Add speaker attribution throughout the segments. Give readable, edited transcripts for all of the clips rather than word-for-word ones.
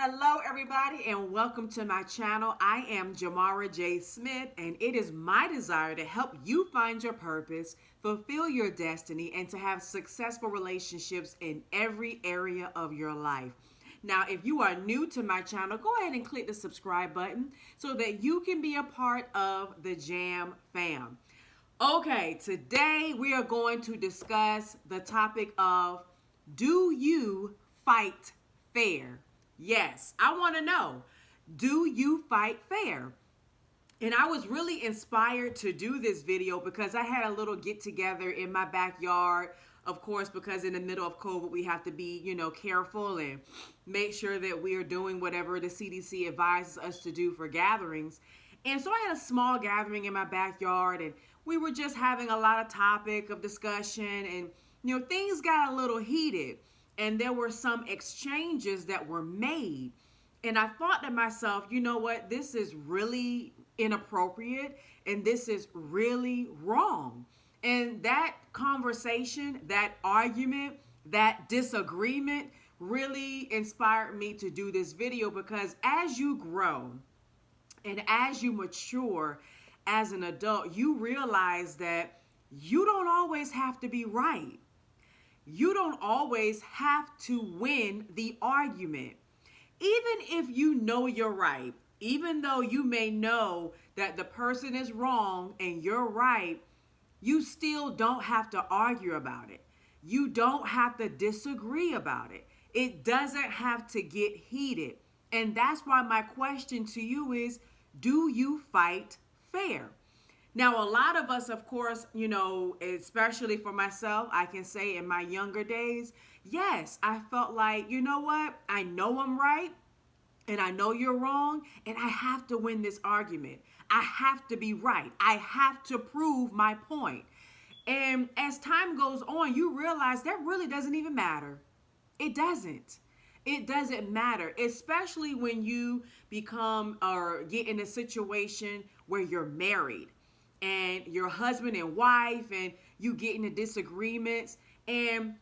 Speaker 1: Hello, everybody, and welcome to my channel. I am JaMara J. Smith, and it is my desire to help you find your purpose, fulfill your destiny, and to have successful relationships in every area of your life. Now, if you are new to my channel, go ahead and click the subscribe button so that you can be a part of the JAM fam. Okay, today we are going to discuss the topic of, do you fight fair? Yes, I want to know, do you fight fair? And I was really inspired to do this video because I had a little get together in my backyard. Of course, because in the middle of COVID, we have to be, careful and make sure that we are doing whatever the CDC advises us to do for gatherings. And so I had a small gathering in my backyard, and we were just having a lot of topic of discussion, and things got a little heated, and there were some exchanges that were made. And I thought to myself, you know what, this is really inappropriate and this is really wrong. And that conversation, that argument, that disagreement really inspired me to do this video, because as you grow and as you mature as an adult, you realize that you don't always have to be right. You don't always have to win the argument. Even if you know you're right, even though you may know that the person is wrong and you're right, you still don't have to argue about it. You don't have to disagree about it. It doesn't have to get heated. And that's why my question to you is, do you fight fair? Now, a lot of us, of course, especially for myself, I can say in my younger days, yes, I felt like, you know what? I know I'm right and I know you're wrong, and I have to win this argument. I have to be right. I have to prove my point. And as time goes on, you realize that really doesn't even matter. It doesn't. It doesn't matter, especially when you become or get in a situation where you're married and your husband and wife, and you get into disagreements, and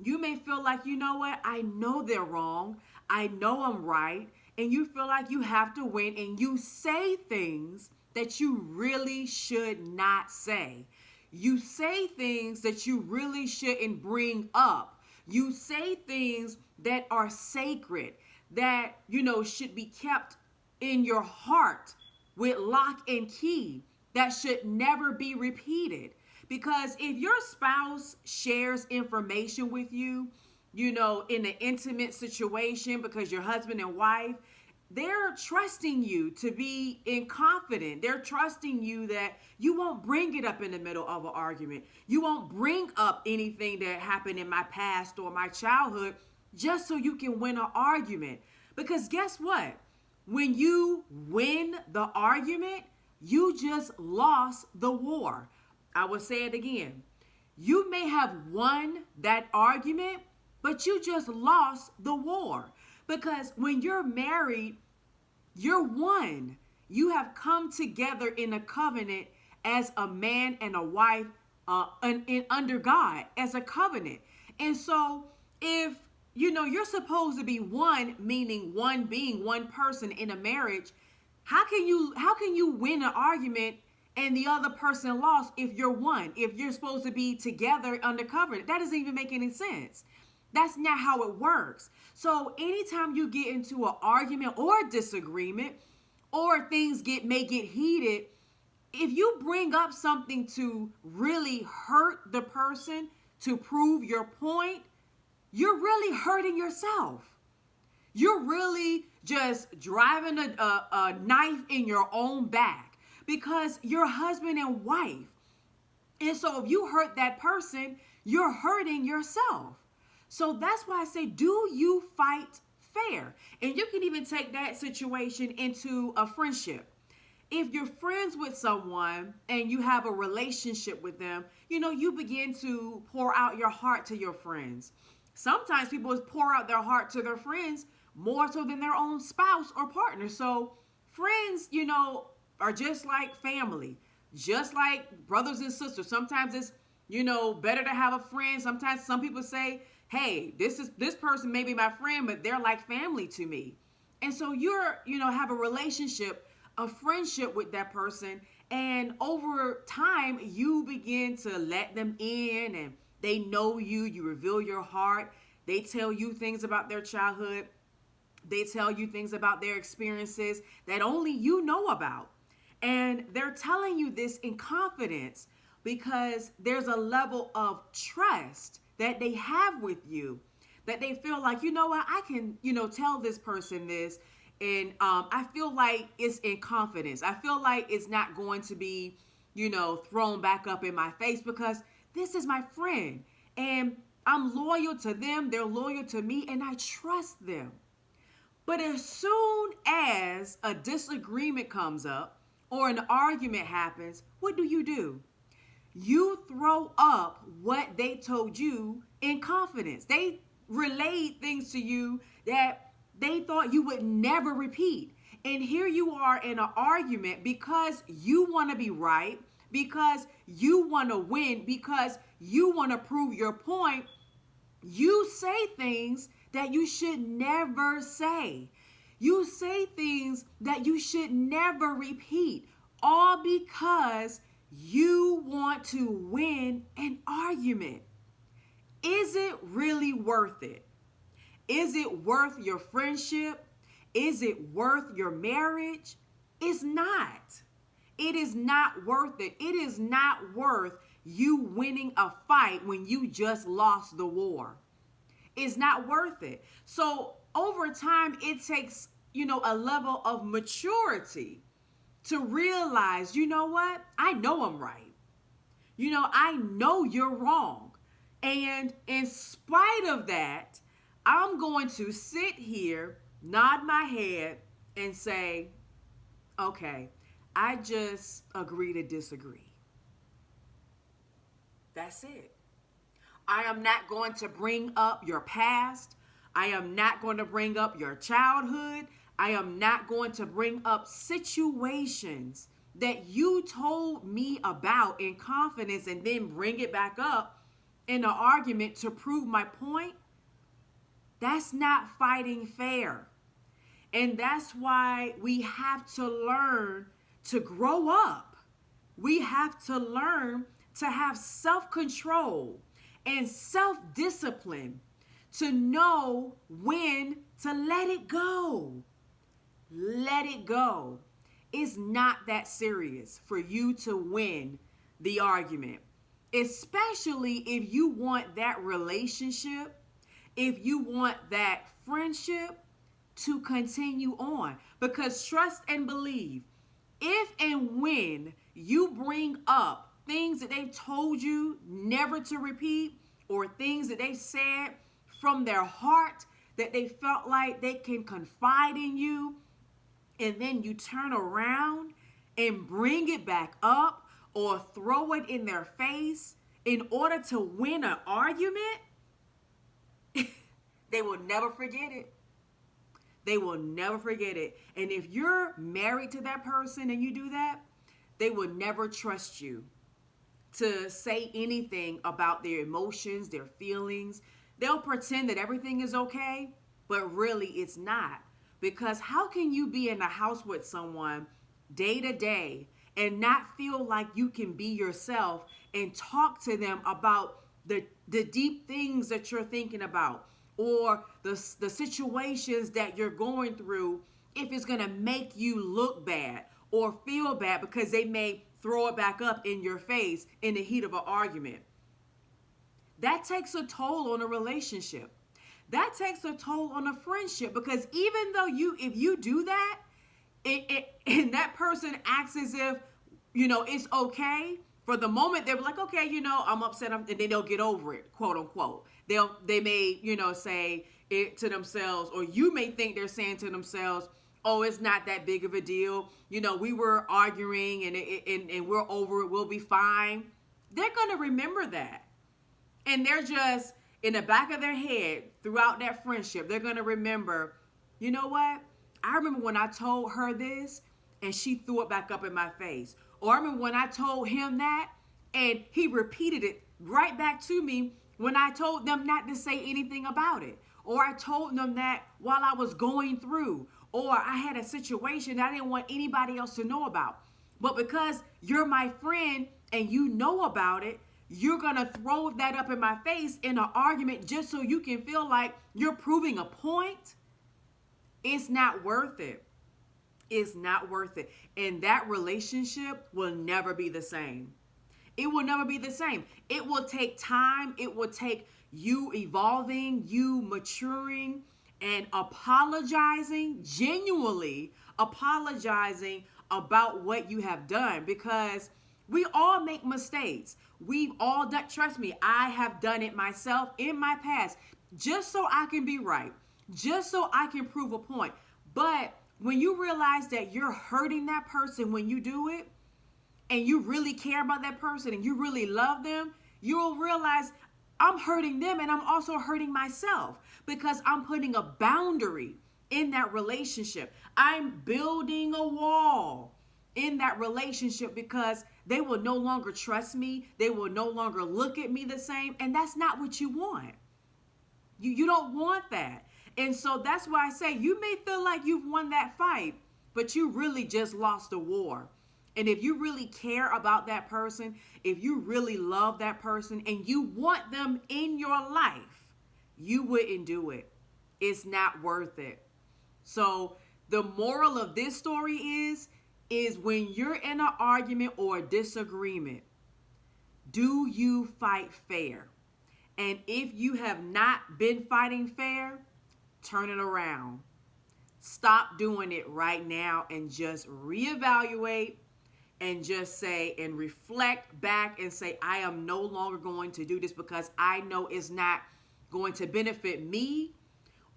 Speaker 1: you may feel like, you know what, I know they're wrong, I know I'm right, and you feel like you have to win, and you say things that you really should not say. You say things that you really shouldn't bring up. You say things that are sacred, that, should be kept in your heart with lock and key, that should never be repeated. Because if your spouse shares information with you, in an intimate situation, because you're husband and wife, they're trusting you to be in confident. They're trusting you that you won't bring it up in the middle of an argument. You won't bring up anything that happened in my past or my childhood just so you can win an argument. Because guess what? When you win the argument, you just lost the war. I will say it again. You may have won that argument, but you just lost the war. Because when you're married, you're one. You have come together in a covenant as a man and a wife under God, as a covenant. And so if you're supposed to be one, meaning one being, one person in a marriage, how can you win an argument and the other person lost if you're one? If you're supposed to be together under covenant, that doesn't even make any sense. That's not how it works. So anytime you get into an argument or a disagreement, or things may get heated, if you bring up something to really hurt the person to prove your point, you're really hurting yourself. You're really just driving a knife in your own back, because you're husband and wife. And so if you hurt that person, you're hurting yourself. So that's why I say, do you fight fair? And you can even take that situation into a friendship. If you're friends with someone and you have a relationship with them, you begin to pour out your heart to your friends. Sometimes people pour out their heart to their friends more so than their own spouse or partner. So friends, are just like family, just like brothers and sisters. Sometimes it's, better to have a friend. Sometimes some people say, hey, this person may be my friend, but they're like family to me. And so you're, have a relationship, a friendship with that person. And over time, you begin to let them in and they know you. You reveal your heart. They tell you things about their childhood. They tell you things about their experiences that only you know about. And they're telling you this in confidence because there's a level of trust that they have with you, that they feel like, you know what, I can, tell this person this. And I feel like it's in confidence. I feel like it's not going to be, thrown back up in my face because this is my friend. And I'm loyal to them. They're loyal to me. And I trust them. But as soon as a disagreement comes up or an argument happens, what do? You throw up what they told you in confidence. They relayed things to you that they thought you would never repeat. And here you are in an argument because you want to be right, because you want to win, because you want to prove your point. You say things that you should never say. You say things that you should never repeat, all because you want to win an argument. Is it really worth it? Is it worth your friendship? Is it worth your marriage? It's not. It is not worth it. It is not worth you winning a fight when you just lost the war. It's not worth it. So over time, it takes, a level of maturity to realize, you know what? I know I'm right. I know you're wrong. And in spite of that, I'm going to sit here, nod my head, and say, okay, I just agree to disagree. That's it. I am not going to bring up your past. I am not going to bring up your childhood. I am not going to bring up situations that you told me about in confidence and then bring it back up in an argument to prove my point. That's not fighting fair. And that's why we have to learn to grow up. We have to learn to have self-control and self-discipline to know when to let it go. Let it go. It's not that serious for you to win the argument, especially if you want that relationship, if you want that friendship to continue on. Because trust and believe, if and when you bring up things that they've told you never to repeat, or things that they said from their heart that they felt like they can confide in you, and then you turn around and bring it back up or throw it in their face in order to win an argument, they will never forget it. They will never forget it. And if you're married to that person and you do that, they will never trust you to say anything about their emotions, their feelings. They'll pretend that everything is okay, but really it's not. Because how can you be in a house with someone day to day and not feel like you can be yourself and talk to them about the deep things that you're thinking about, or the situations that you're going through, if it's going to make you look bad or feel bad because they may throw it back up in your face in the heat of an argument? That takes a toll on a relationship. That takes a toll on a friendship, because even though if you do that, and that person acts as if, it's okay. For the moment, they're like, okay, I'm upset, and then they'll get over it, quote unquote. They may, say it to themselves, or you may think they're saying to themselves, oh, it's not that big of a deal. We were arguing and we're over it. We'll be fine. They're going to remember that. And they're just in the back of their head throughout that friendship. They're going to remember, you know what? I remember when I told her this and she threw it back up in my face. Or I remember when I told him that and he repeated it right back to me when I told them not to say anything about it. Or I told them that while I was going through. Or I had a situation that I didn't want anybody else to know about. But because you're my friend and you know about it, you're going to throw that up in my face in an argument just so you can feel like you're proving a point. It's not worth it. It's not worth it. And that relationship will never be the same. It will never be the same. It will take time. It will take you evolving, you maturing, and apologizing, genuinely apologizing about what you have done, because we all make mistakes. We've all done, trust me, I have done it myself in my past, just so I can be right, just so I can prove a point. But when you realize that you're hurting that person when you do it, and you really care about that person and you really love them, you'll realize I'm hurting them and I'm also hurting myself, because I'm putting a boundary in that relationship. I'm building a wall in that relationship because they will no longer trust me. They will no longer look at me the same. And that's not what you want. You don't want that. And so that's why I say you may feel like you've won that fight, but you really just lost a war. And if you really care about that person, if you really love that person and you want them in your life, you wouldn't do it. It's not worth it. So the moral of this story is when you're in an argument or a disagreement, do you fight fair? And if you have not been fighting fair, turn it around. Stop doing it right now and just reevaluate and just say and reflect back and say, I am no longer going to do this because I know it's not going to benefit me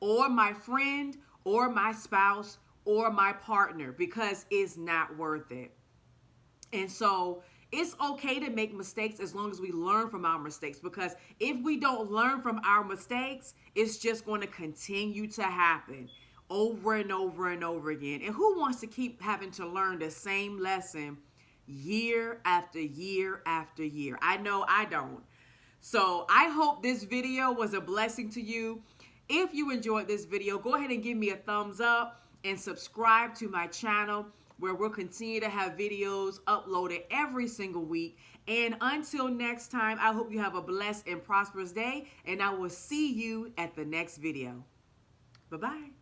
Speaker 1: or my friend or my spouse or my partner, because it's not worth it. And so it's okay to make mistakes as long as we learn from our mistakes, because if we don't learn from our mistakes, it's just going to continue to happen over and over and over again. And who wants to keep having to learn the same lesson year after year after year? I know I don't. So I hope this video was a blessing to you. If you enjoyed this video, go ahead and give me a thumbs up and subscribe to my channel, where we'll continue to have videos uploaded every single week. And until next time, I hope you have a blessed and prosperous day, and I will see you at the next video. Bye-bye.